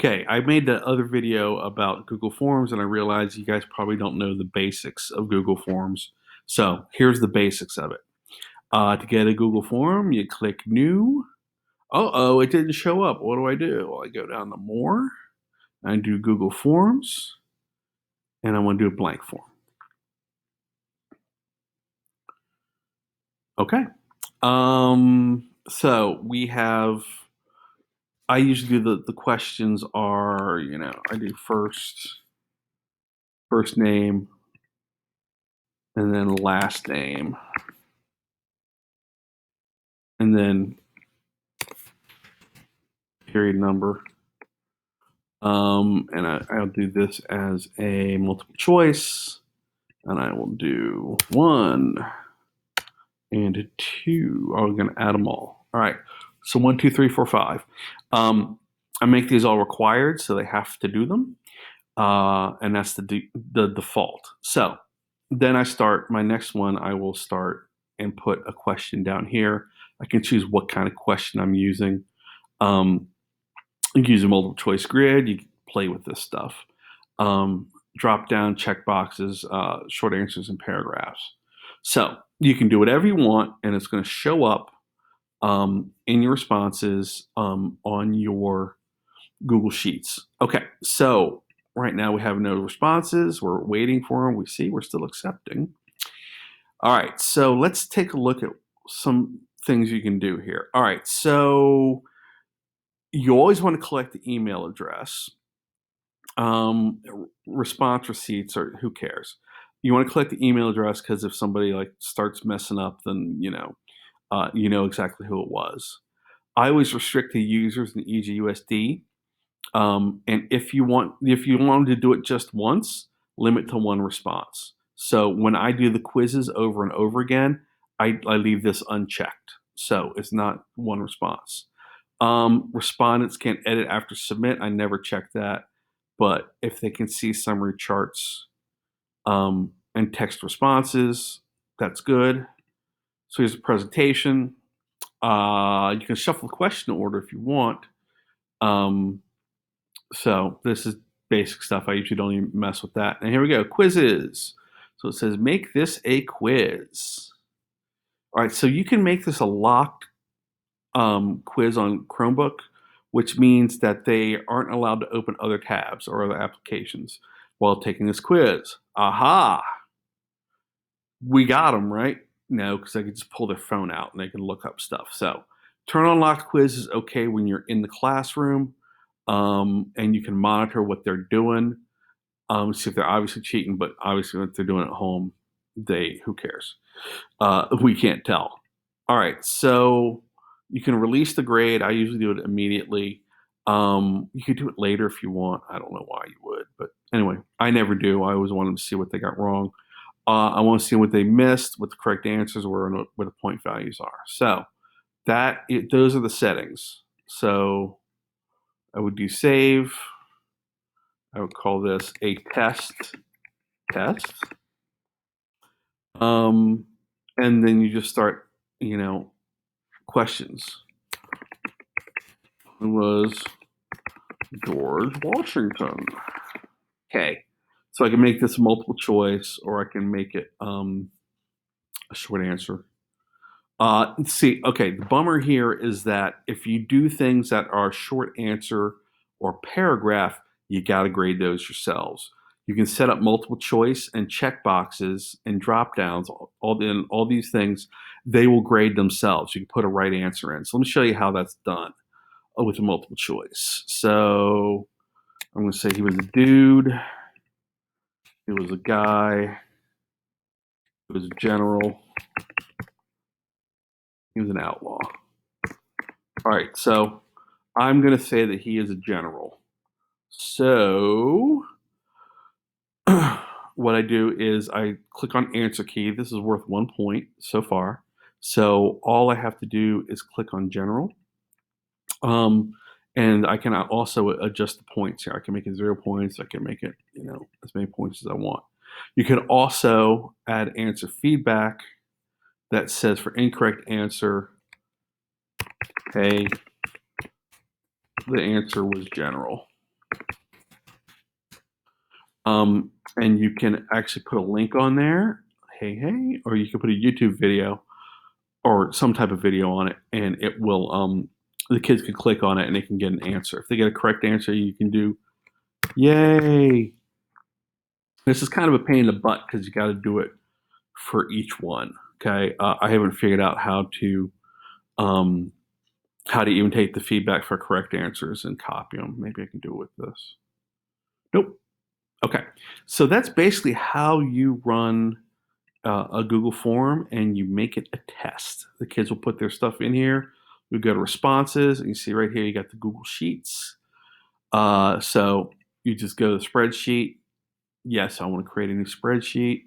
Okay, I made the other video about Google Forms and I realized you guys probably don't know the basics of Google Forms. So here's the basics of it. To get a Google Form, you click New. Uh-oh, it didn't show up. What do I do? Well, I go down to More, I do Google Forms, and I want to do a blank form. Okay. So we have, I usually do the questions are, I do first name, and then last name, and then period number. And I'll do this as a multiple choice, and I will do 1 and 2. Oh, we're going to add them all. All right. So 1, 2, 3, 4, 5. I make these all required, so they have to do them, and that's the default. So then I start my next one. I will start and put a question down here. I can choose what kind of question I'm using. You can use a multiple choice grid. You can play with this stuff. Drop down check boxes, short answers, and paragraphs. So you can do whatever you want, and it's going to show up in your responses on your Google Sheets. Okay, so right now we have no responses. We're waiting for them. We see we're still accepting. All right, so let's take a look at some things you can do here. All right, so you always want to collect the email address. Response receipts, or who cares? You want to collect the email address because if somebody like starts messing up, then you know exactly who it was. I always restrict the users in EasyUSD. And if you wanted to do it just once, limit to one response. So when I do the quizzes over and over again, I leave this unchecked. So it's not one response. Respondents can't edit after submit. I never check that. But if they can see summary charts and text responses, that's good. So here's a presentation. You can shuffle the question order if you want. So this is basic stuff. I usually don't even mess with that. And here we go, quizzes. So it says, make this a quiz. All right, so you can make this a locked quiz on Chromebook, which means that they aren't allowed to open other tabs or other applications while taking this quiz. Aha! We got them, right? No, because they could just pull their phone out and they can look up stuff. So turn on locked quiz is okay when you're in the classroom, and you can monitor what they're doing. See if they're obviously cheating, but obviously if they're doing it at home, who cares? We can't tell. All right, so you can release the grade. I usually do it immediately. You could do it later if you want. I don't know why you would, but anyway, I never do. I always want them to see what they got wrong. I want to see what they missed, what the correct answers were, and what the point values are. So those are the settings. So I would do save. I would call this a test. And then you just start, questions. It was George Washington. Okay. So I can make this a multiple choice, or I can make it a short answer. See, okay, the bummer here is that if you do things that are short answer or paragraph, you got to grade those yourselves. You can set up multiple choice and check boxes and drop downs, all these things, they will grade themselves. You can put a right answer in. So let me show you how that's done with a multiple choice. So I'm going to say he was a dude, he was a guy, he was a general, he was an outlaw. All right, so I'm going to say that he is a general. So what I do is I click on answer key. This is worth 1 point so far. So all I have to do is click on general. And I can also adjust the points here. I can make it 0 points. I can make it, as many points as I want. You can also add answer feedback that says for incorrect answer, hey, the answer was general. And you can actually put a link on there, hey, or you can put a YouTube video or some type of video on it, and it will, the kids can click on it and they can get an answer. If they get a correct answer, you can do, yay. This is kind of a pain in the butt because you got to do it for each one. Okay. I haven't figured out um, how to even take the feedback for correct answers and copy them. Maybe I can do it with this. Nope. Okay. So that's basically how you run a Google form and you make it a test. The kids will put their stuff in here. We go to responses, and you see right here you got the Google Sheets. So you just go to the spreadsheet. Yes, I want to create a new spreadsheet,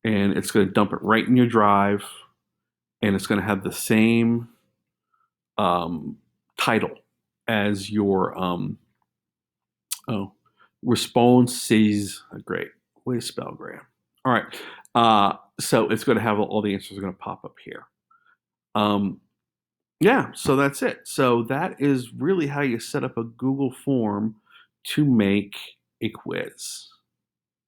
and it's going to dump it right in your drive, and it's going to have the same title as your responses. Great way to spell, Graham. All right. So it's going to have all the answers are going to pop up here. Yeah, so that's it. So that is really how you set up a Google form to make a quiz.